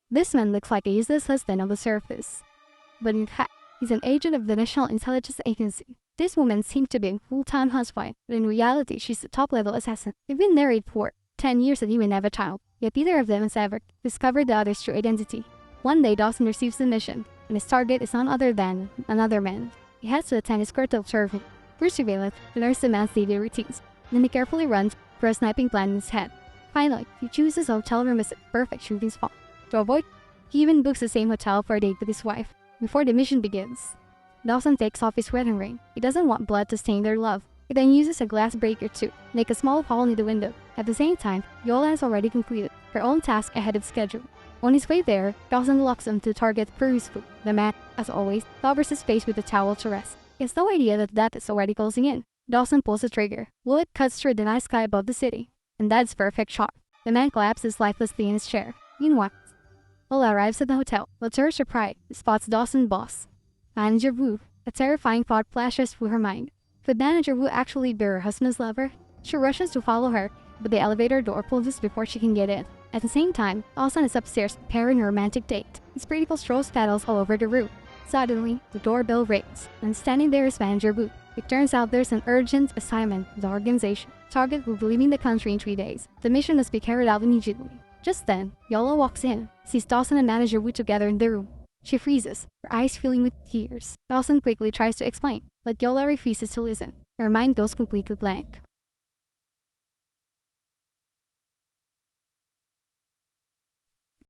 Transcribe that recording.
This man looks like a useless husband on the surface, but in fact, he's an agent of the National Intelligence Agency. This woman seems to be a full-time housewife, but in reality, she's a top-level assassin. They've been married for 10 years and even have a child, yet neither of them has ever discovered the other's true identity. One day, Dawson receives the mission, and his target is none other than another man. He has to attend his court to observe him, through surveillance, to learn the man's daily routines. Then he carefully runs for a sniping plan in his head. Finally, he chooses a hotel room as a perfect shooting spot. To avoid, he even books the same hotel for a date with his wife. Before the mission begins, Dawson takes off his wedding ring. He doesn't want blood to stain their love. He then uses a glass breaker to make a small hole in the window. At the same time, Yola has already completed her own task ahead of schedule. On his way there, Dawson locks him to target Peru's. The man, as always, covers his face with a towel to rest. He has no idea that death is already closing in. Dawson pulls the trigger. Bullet cuts through the night sky above the city. And that's perfect shot. The man collapses lifelessly in his chair. Meanwhile, Yola arrives at the hotel, but to her surprise, spots Dawson's boss, Manager Wu. A terrifying thought flashes through her mind. Could Manager Wu actually be her husband's lover? She rushes to follow her, but the elevator door closes before she can get in. At the same time, Dawson is upstairs preparing a romantic date. His pretty girl throws petals all over the room. Suddenly, the doorbell rings, and standing there is Manager Wu. It turns out there's an urgent assignment with the organization. Target will be leaving the country in 3 days. The mission must be carried out immediately. Just then, Yola walks in, sees Dawson and Manager Wu together in the room. She freezes, her eyes filling with tears. Dawson quickly tries to explain, but Yola refuses to listen. Her mind goes completely blank.